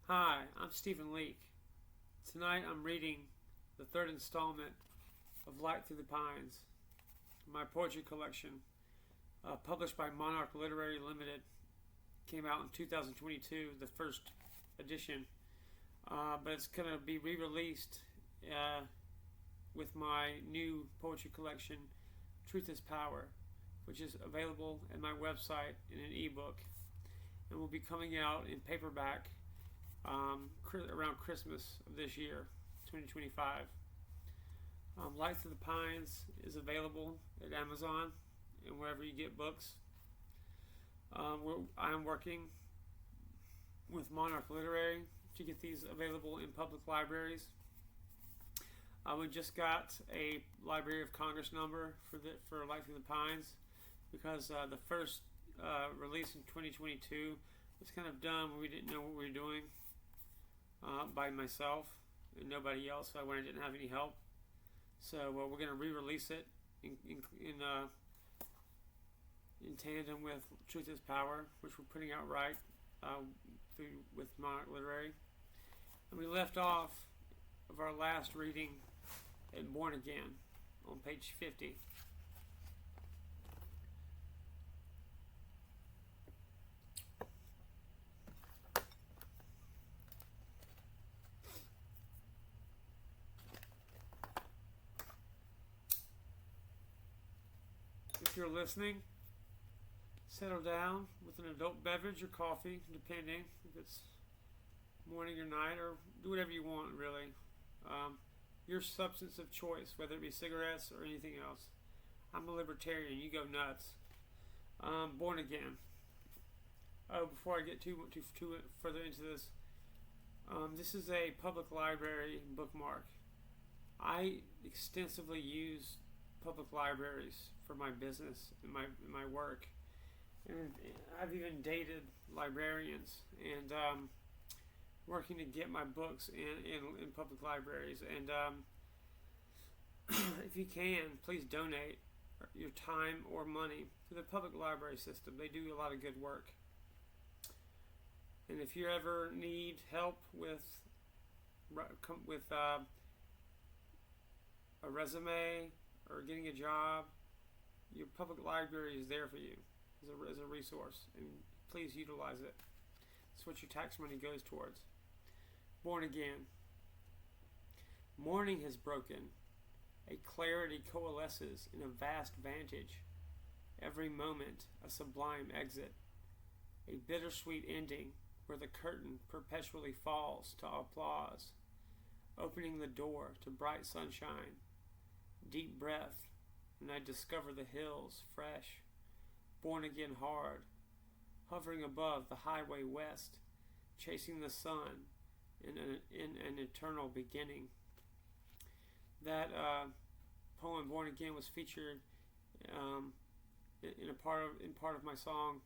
Hi, I'm Stephen Leake. Tonight I'm reading the third installment of Light Through the Pines, my poetry collection, published by Monarch Literary Limited. Came out in 2022, the first edition, but it's going to be re-released with my new poetry collection, Truth is Power, which is available at my website in an ebook, and will be coming out in paperback around Christmas of this year, 2025. Light Through the Pines is available at Amazon and wherever you get books. I'm working with Monarch Literary to get these available in public libraries. We just got a Library of Congress number for Light Through the Pines because the first release in 2022 was kind of done when we didn't know what we were doing by myself and nobody else, so I didn't have any help. So we're going to re-release it in tandem with Truth is Power, which we're putting out with Monarch Literary. And we left off of our last reading at Born Again on page 50. If you're listening, settle down with an adult beverage or coffee, depending if it's morning or night, or do whatever you want, really. Your substance of choice, whether it be cigarettes or anything else. I'm a libertarian. You go nuts. Born Again. Oh, before I get too further into this, this is a public library bookmark. I extensively use public libraries for my business and my work, and I've even dated librarians and working to get my books in public libraries. And if you can, please donate your time or money to the public library system. They do a lot of good work. And if you ever need help with a resume or getting a job, your public library is there for you as a resource, and please utilize it. It's what your tax money goes towards. Born Again. Morning has broken. A clarity coalesces in a vast vantage. Every moment a sublime exit. A bittersweet ending where the curtain perpetually falls to applause. Opening the door to bright sunshine. Deep breath, and I discover the hills fresh. Born again hard. Hovering above the highway west. Chasing the sun in an eternal beginning. That poem, Born Again, was featured in part of my song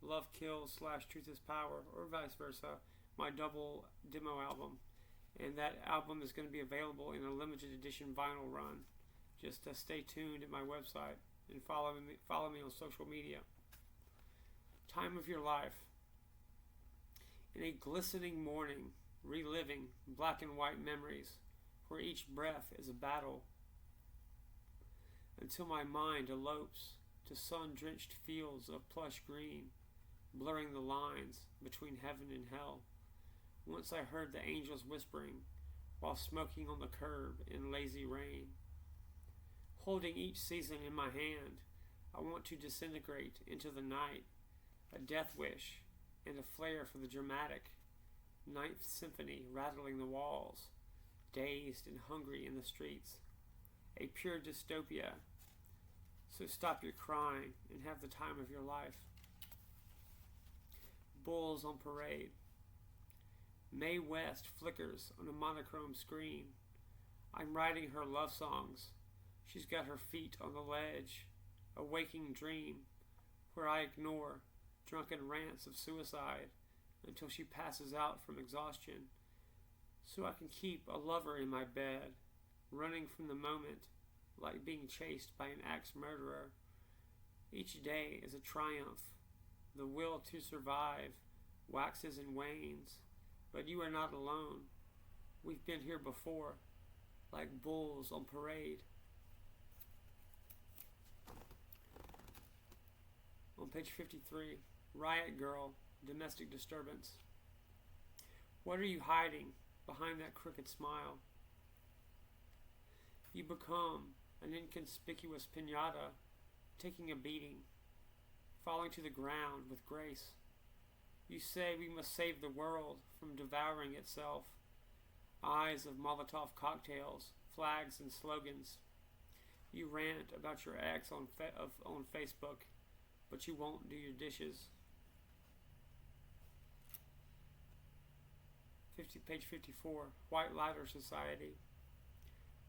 Love Kills / Truth is Power, or vice versa, my double demo album. And that album is going to be available in a limited edition vinyl run. Just stay tuned at my website and follow me on social media. Time of your life. In a glistening morning, reliving black and white memories, where each breath is a battle, until my mind elopes to sun-drenched fields of plush green, blurring the lines between heaven and hell. Once I heard the angels whispering while smoking on the curb in lazy rain. Holding each season in my hand, I want to disintegrate into the night, a death wish and a flair for the dramatic Ninth Symphony rattling the walls, dazed and hungry in the streets. A pure dystopia. So stop your crying and have the time of your life. Bulls on parade. Mae West flickers on a monochrome screen. I'm writing her love songs. She's got her feet on the ledge. A waking dream where I ignore drunken rants of suicide until she passes out from exhaustion, so I can keep a lover in my bed, running from the moment like being chased by an axe murderer. Each day is a triumph, the will to survive waxes and wanes, but you are not alone. We've been here before, like bulls on parade. On page 53, Riot Girl, Domestic Disturbance. What are you hiding behind that crooked smile? You become an inconspicuous piñata, taking a beating, falling to the ground with grace. You say we must save the world from devouring itself. Eyes of Molotov cocktails, flags and slogans. You rant about your ex on Facebook, but you won't do your dishes. Page 54, White Lighter Society.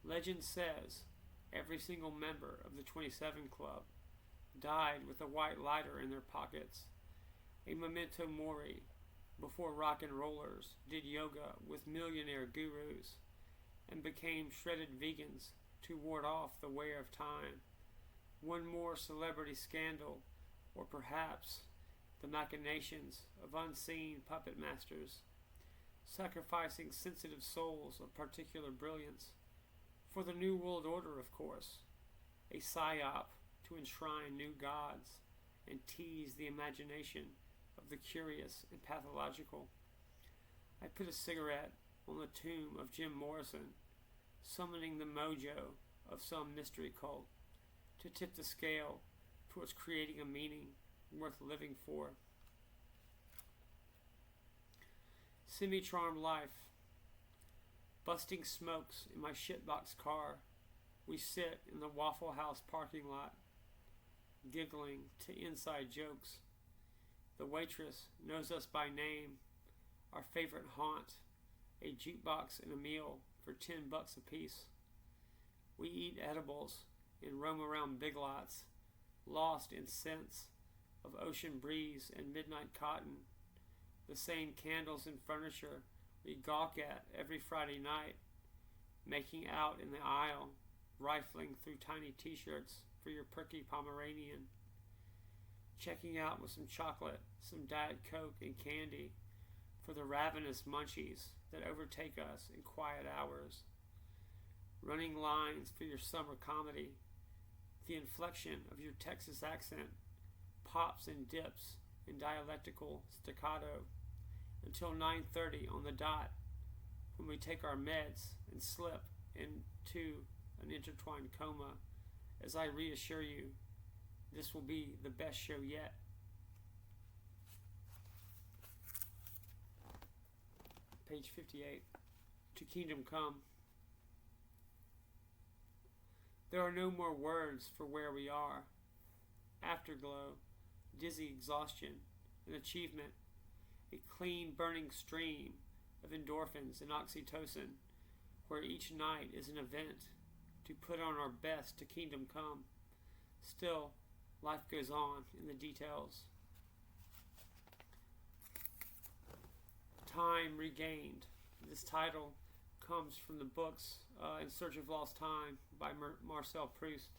Legend says every single member of the 27 Club died with a white lighter in their pockets, a memento mori, before rock and rollers did yoga with millionaire gurus and became shredded vegans to ward off the wear of time. One more celebrity scandal, or perhaps the machinations of unseen puppet masters, sacrificing sensitive souls of particular brilliance for the New World Order, of course, a psyop to enshrine new gods and tease the imagination of the curious and pathological. I put a cigarette on the tomb of Jim Morrison, summoning the mojo of some mystery cult to tip the scale towards creating a meaning worth living for. Semi-charmed life. Busting smokes in my shitbox car. We sit in the Waffle House parking lot, giggling to inside jokes. The waitress knows us by name, our favorite haunt, a jukebox and a meal for $10 a piece. We eat edibles and roam around big lots, lost in scents of ocean breeze and midnight cotton, the same candles and furniture we gawk at every Friday night, making out in the aisle, rifling through tiny t-shirts for your perky Pomeranian, checking out with some chocolate, some Diet Coke and candy for the ravenous munchies that overtake us in quiet hours, running lines for your summer comedy. The inflection of your Texas accent pops and dips in dialectical staccato until 9:30 on the dot, when we take our meds and slip into an intertwined coma, as I reassure you, this will be the best show yet. Page 58, To Kingdom Come. There are no more words for where we are. Afterglow, dizzy exhaustion, and achievement, a clean burning stream of endorphins and oxytocin, where each night is an event to put on our best to kingdom come. Still, life goes on in the details. Time Regained. This title comes from the books In Search of Lost Time by Marcel Proust.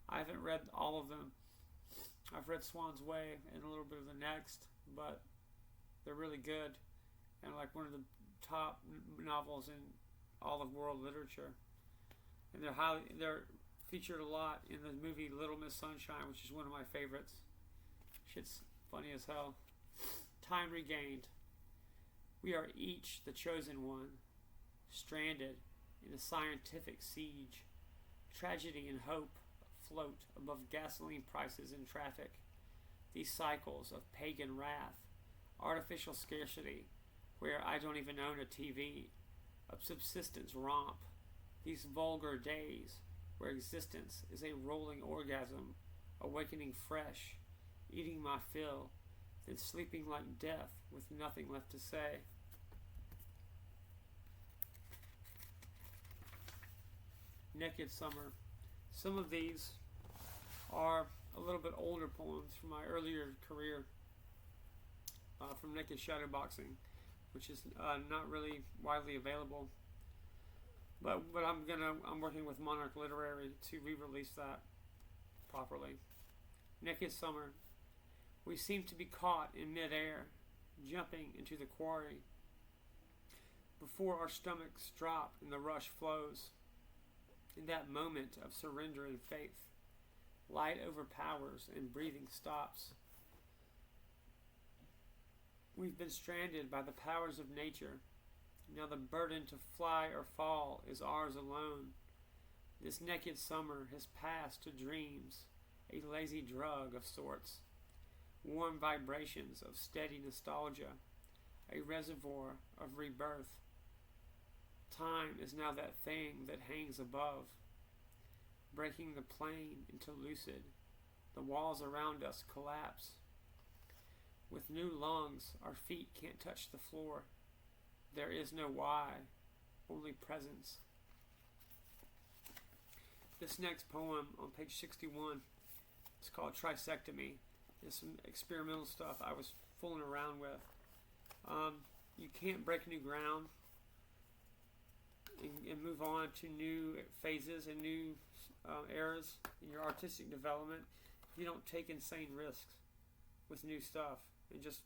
I haven't read all of them. I've read Swan's Way and a little bit of the next, but they're really good and like one of the top novels in all of world literature. And they're featured a lot in the movie Little Miss Sunshine, which is one of my favorites. Shit's funny as hell. Time Regained. We are each the chosen one, stranded in a scientific siege. Tragedy and hope float above gasoline prices and traffic. These cycles of pagan wrath, artificial scarcity, where I don't even own a TV, a subsistence romp. These vulgar days where existence is a rolling orgasm, awakening fresh, eating my fill, then sleeping like death with nothing left to say. Naked Summer. Some of these are a little bit older poems from my earlier career, from Naked Shadowboxing, which is not really widely available. But I'm working with Monarch Literary to re-release that properly. Naked Summer. We seem to be caught in midair, jumping into the quarry before our stomachs drop and the rush flows. In that moment of surrender and faith, light overpowers and breathing stops. We've been stranded by the powers of nature. Now the burden to fly or fall is ours alone. This naked summer has passed to dreams, a lazy drug of sorts. Warm vibrations of steady nostalgia, a reservoir of rebirth. Time is now that thing that hangs above, breaking the plain into lucid. The walls around us collapse. With new lungs, our feet can't touch the floor. There is no why, only presence. This next poem on page 61 is called Trisectomy. It's some experimental stuff I was fooling around with. You can't break new ground and move on to new phases and new eras in your artistic development if you don't take insane risks with new stuff and just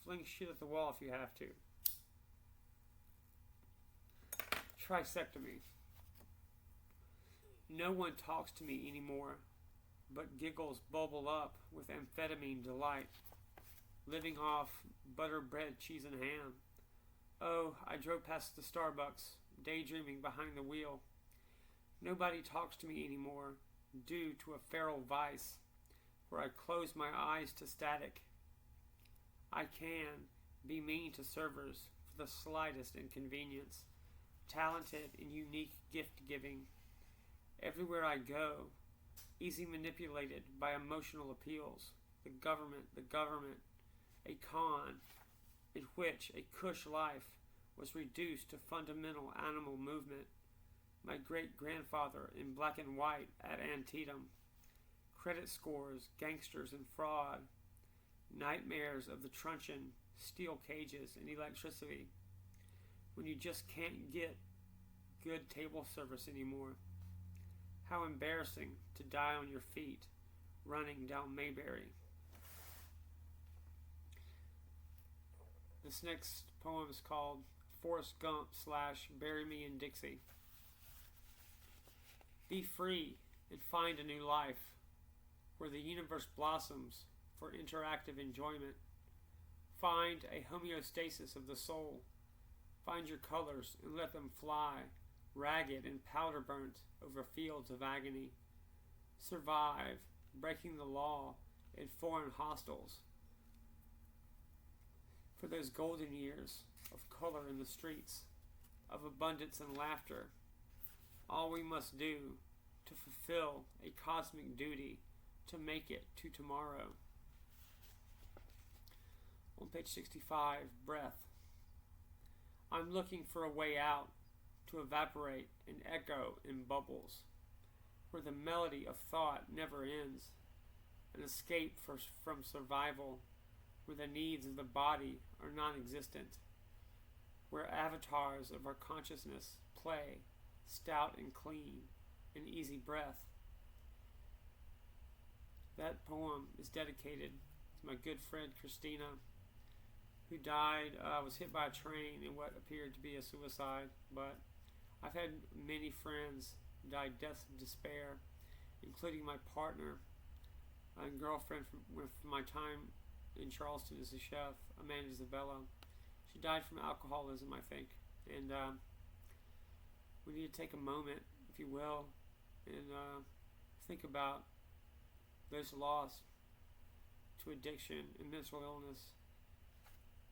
fling shit at the wall if you have to. Trisectomy. No one talks to me anymore, but giggles bubble up with amphetamine delight, living off butter, bread, cheese, and ham. Oh, I drove past the Starbucks, daydreaming behind the wheel. Nobody talks to me anymore, due to a feral vice, where I close my eyes to static. I can be mean to servers for the slightest inconvenience, talented in unique gift-giving. Everywhere I go, easy manipulated by emotional appeals. The government, a con in which a cush life was reduced to fundamental animal movement. My great-grandfather in black and white at Antietam. Credit scores, gangsters, and fraud. Nightmares of the truncheon, steel cages, and electricity. When you just can't get good table service anymore. How embarrassing to die on your feet, running down Mayberry. This next poem is called Forrest Gump / Bury Me in Dixie. Be free and find a new life, where the universe blossoms for interactive enjoyment. Find a homeostasis of the soul. Find your colors and let them fly, ragged and powder burnt over fields of agony. Survive, breaking the law in foreign hostels. For those golden years of color in the streets, of abundance and laughter, all we must do to fulfill a cosmic duty to make it to tomorrow. On page 65, Breath. I'm looking for a way out, to evaporate and echo in bubbles, where the melody of thought never ends, an escape from survival, where the needs of the body are non-existent, where avatars of our consciousness play, stout and clean, an easy breath. That poem is dedicated to my good friend Christina, who died, was hit by a train in what appeared to be a suicide, but I've had many friends die deaths of despair, including my partner and girlfriend from my time in Charleston as a chef, Amanda Isabella. She died from alcoholism, I think, and we need to take a moment, if you will, and think about those lost to addiction and mental illness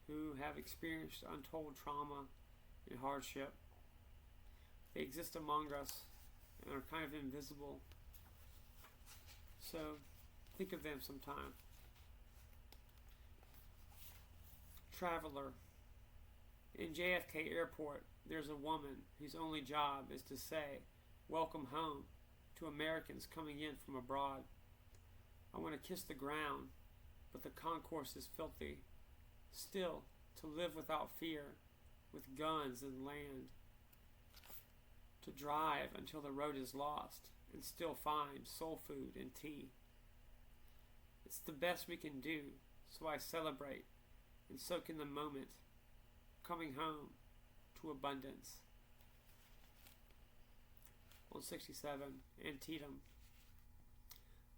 who have experienced untold trauma and hardship. They exist among us and are kind of invisible. So think of them sometime. Traveler. In JFK Airport, there's a woman whose only job is to say, "Welcome home," to Americans coming in from abroad. I want to kiss the ground, but the concourse is filthy. Still, to live without fear, with guns and land. To drive until the road is lost, and still find soul food and tea. It's the best we can do, so I celebrate and soak in the moment, coming home to abundance. On 67, Antietam.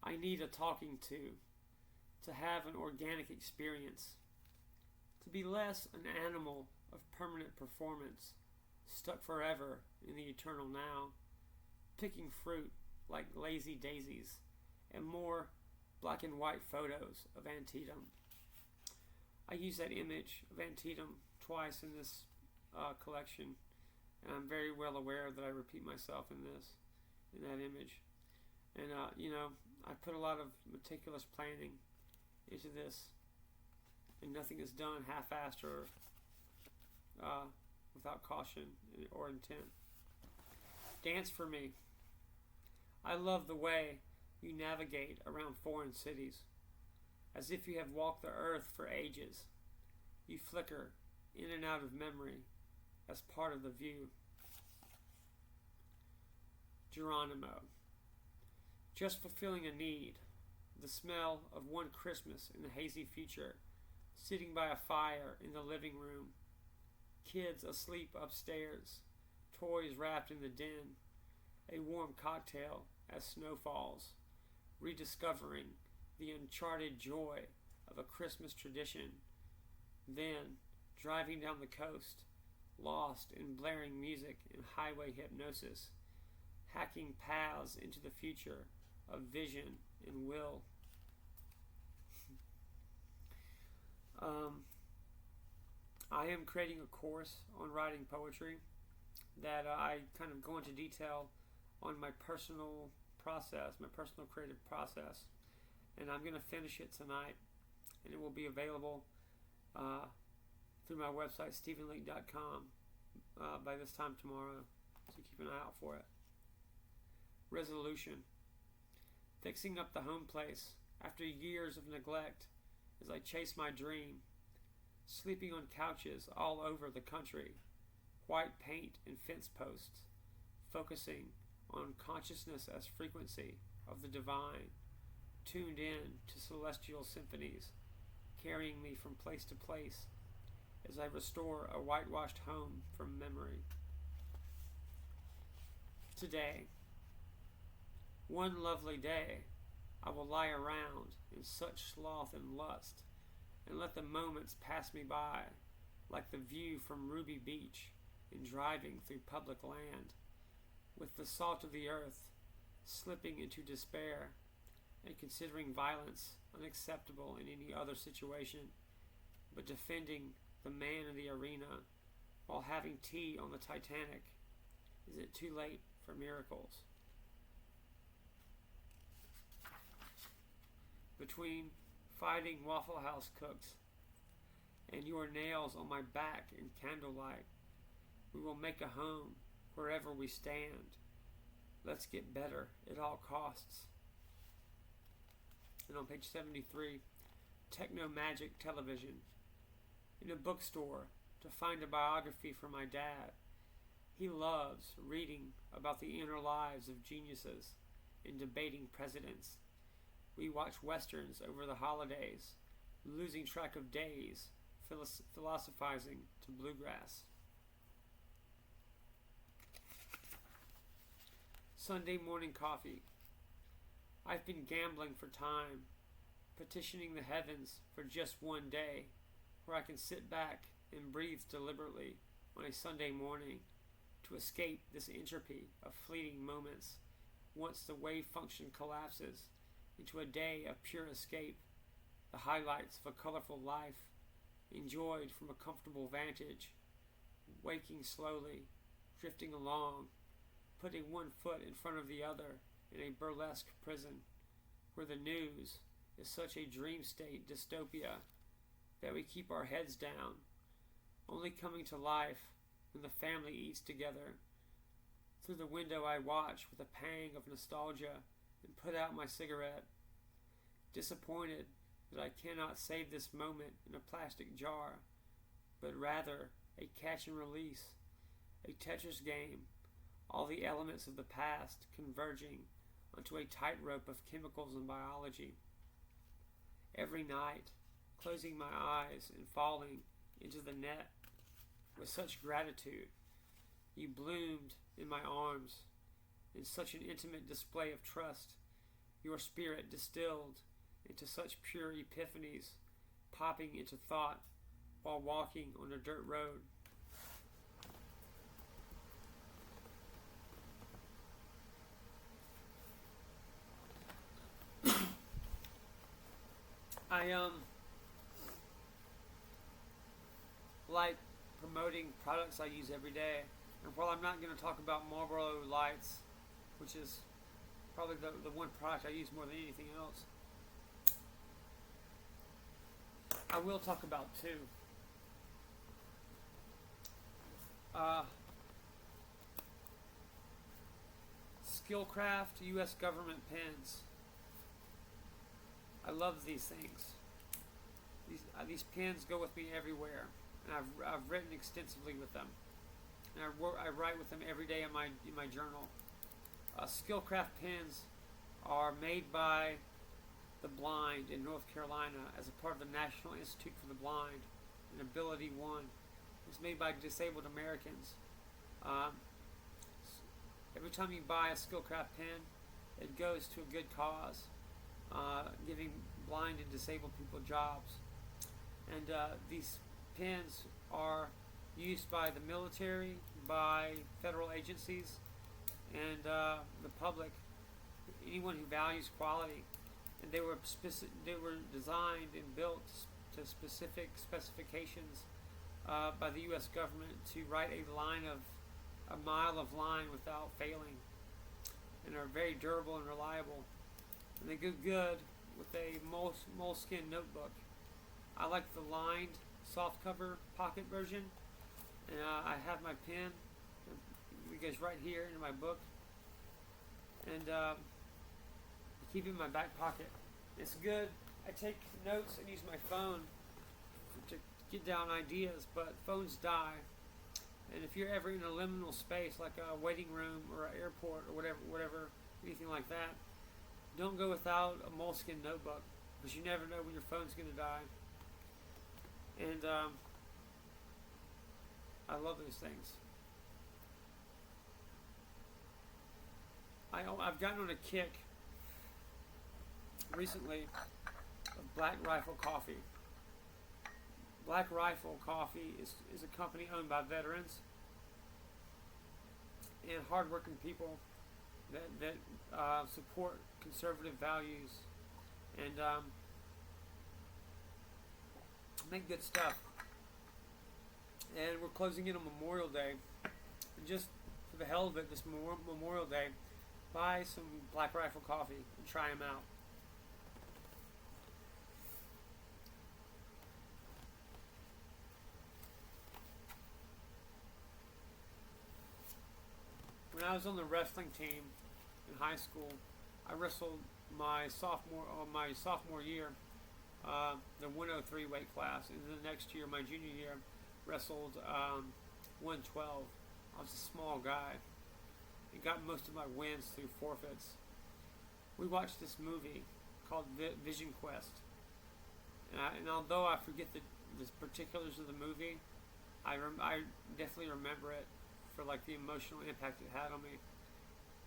I need a talking to have an organic experience, to be less an animal of permanent performance, stuck forever in the eternal now, picking fruit like lazy daisies, and more black and white photos of Antietam. I use that image of Antietam twice in this collection, and I'm very well aware that I repeat myself in that image. And I put a lot of meticulous planning into this, and nothing is done half-assed or without caution or intent. Dance for me. I love the way you navigate around foreign cities, as if you have walked the earth for ages. You flicker in and out of memory as part of the view. Geronimo. Just fulfilling a need, the smell of one Christmas in the hazy future, sitting by a fire in the living room, kids asleep upstairs, toys wrapped in the den, a warm cocktail as snow falls, rediscovering the uncharted joy of a Christmas tradition, then driving down the coast, lost in blaring music and highway hypnosis, hacking paths into the future of vision and will. I am creating a course on writing poetry that I kind of go into detail on my personal process, my personal creative process, and I'm going to finish it tonight, and it will be available through my website, stephenleake.com, by this time tomorrow, so keep an eye out for it. Resolution. Fixing up the home place after years of neglect as I chase my dream, sleeping on couches all over the country, white paint and fence posts, focusing on consciousness as frequency of the divine, tuned in to celestial symphonies, carrying me from place to place as I restore a whitewashed home from memory. Today, one lovely day, I will lie around in such sloth and lust, and let the moments pass me by, like the view from Ruby Beach in driving through public land, with the salt of the earth slipping into despair, and considering violence unacceptable in any other situation, but defending the man in the arena while having tea on the Titanic. Is it too late for miracles? Between fighting Waffle House cooks and your nails on my back in candlelight, we will make a home wherever we stand. Let's get better at all costs. And on page 73, Techno Magic Television. In a bookstore to find a biography for my dad. He loves reading about the inner lives of geniuses and debating presidents. We watch westerns over the holidays, losing track of days, philosophizing to bluegrass. Sunday morning coffee. I've been gambling for time, petitioning the heavens for just one day, where I can sit back and breathe deliberately on a Sunday morning to escape this entropy of fleeting moments once the wave function collapses into a day of pure escape, the highlights of a colorful life enjoyed from a comfortable vantage, waking slowly, drifting along, putting one foot in front of the other in a burlesque prison where the news is such a dream state dystopia that we keep our heads down, only coming to life when the family eats together. Through the window I watch with a pang of nostalgia and put out my cigarette, disappointed that I cannot save this moment in a plastic jar, but rather a catch and release, a Tetris game, all the elements of the past converging onto a tightrope of chemicals and biology. Every night, closing my eyes and falling into the net with such gratitude. You bloomed in my arms in such an intimate display of trust. Your spirit distilled into such pure epiphanies, popping into thought while walking on a dirt road. I like promoting products I use every day. And while I'm not going to talk about Marlboro Lights, which is probably the one product I use more than anything else, I will talk about two. Skillcraft U.S. government pens. I love these things. These pens go with me everywhere, and I've written extensively with them, and I write with them every day in my journal. Skillcraft pens are made by the blind in North Carolina as a part of the National Institute for the Blind and Ability One. It's made by disabled Americans. Every time you buy a Skillcraft pen, it goes to a good cause, giving blind and disabled people jobs. And these pens are used by the military, by federal agencies, and the public, anyone who values quality. And they were designed and built to specific specifications by the U.S. government to write a mile of line without failing, and are very durable and reliable. And they go good with a moleskin notebook. I like the lined softcover pocket version, and I have my pen. It goes right here into my book, and I keep it in my back pocket. It's good. I take notes and use my phone to get down ideas, but phones die. And if you're ever in a liminal space, like a waiting room or an airport or whatever, anything like that, don't go without a moleskin notebook, because you never know when your phone's going to die. And I love those things. I've gotten on a kick recently of Black Rifle Coffee. Black Rifle Coffee is a company owned by veterans and hardworking people that support conservative values and make good stuff. And we're closing in on Memorial Day. And just for the hell of it, this Memorial Day, buy some Black Rifle coffee and try them out. When I was on the wrestling team in high school, I wrestled my sophomore year, the 103 weight class, and then the next year, my junior year, wrestled 112. I was a small guy and got most of my wins through forfeits. We watched this movie called Vision Quest, and although I forget the particulars of the movie, I definitely remember it for like the emotional impact it had on me.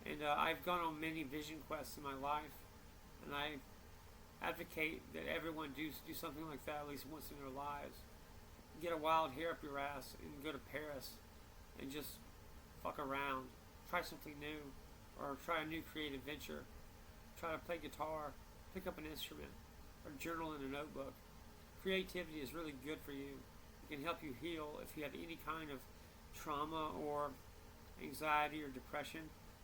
And I've gone on many vision quests in my life, and I advocate that everyone do something like that at least once in their lives. Get a wild hair up your ass and go to Paris and just fuck around. Try something new, or try a new creative venture. Try to play guitar, pick up an instrument, or journal in a notebook. Creativity is really good for you. It can help you heal if you have any kind of trauma or anxiety or depression.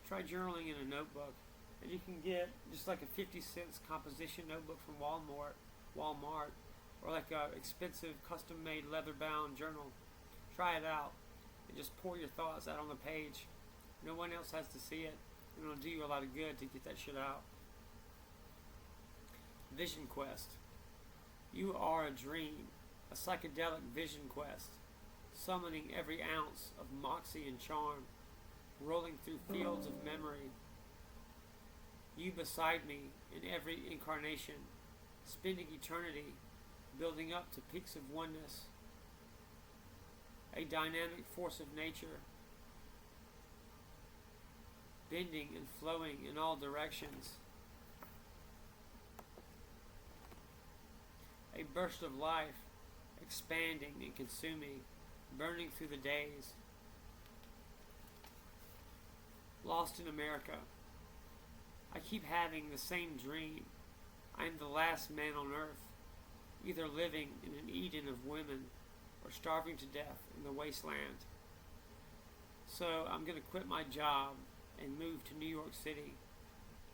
Try journaling in a notebook, and you can get just like a 50-cent composition notebook from Walmart, or like a expensive custom-made leather-bound journal. Try it out and just pour your thoughts out on the page. No one else has to see it, and it'll do you a lot of good to get that shit out. Vision Quest. You are a dream, a psychedelic vision quest, summoning every ounce of moxie and charm, rolling through fields of memory. You beside me in every incarnation, spending eternity building up to peaks of oneness, a dynamic force of nature, bending and flowing in all directions, a burst of life, expanding and consuming, burning through the days. Lost in America. I keep having the same dream. I am the last man on earth, either living in an Eden of women or starving to death in the wasteland. So I'm going to quit my job and move to New York City.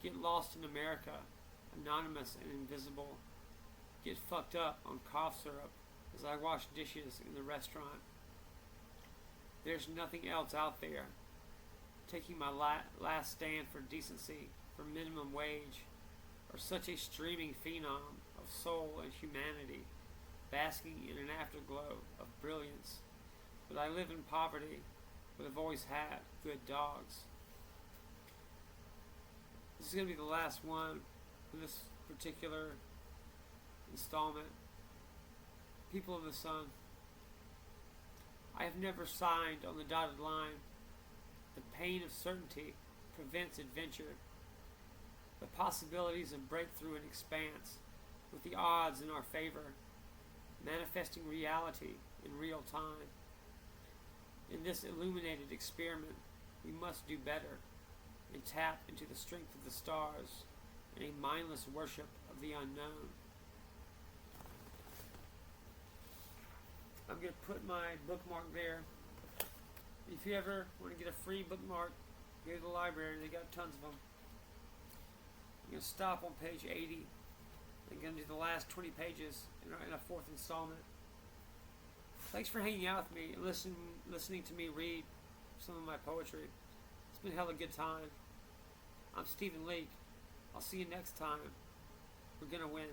Get lost in America, anonymous and invisible. Get fucked up on cough syrup as I wash dishes in the restaurant. There's nothing else out there. Taking my last stand for decency, for minimum wage, or such a streaming phenom of soul and humanity, basking in an afterglow of brilliance. But I live in poverty, but I've always had good dogs. This is going to be the last one for this particular installment. People of the Sun, I have never signed on the dotted line. The pain of certainty prevents adventure. The possibilities of breakthrough and expanse, with the odds in our favor, manifesting reality in real time. In this illuminated experiment, we must do better and tap into the strength of the stars and a mindless worship of the unknown. I'm going to put my bookmark there. If you ever want to get a free bookmark, go to the library. They got tons of them. I'm going to stop on page 80. I'm going to do the last 20 pages in a fourth installment. Thanks for hanging out with me and listening to me read some of my poetry. It's been a hella good time. I'm Stephen Leake. I'll see you next time. We're going to win.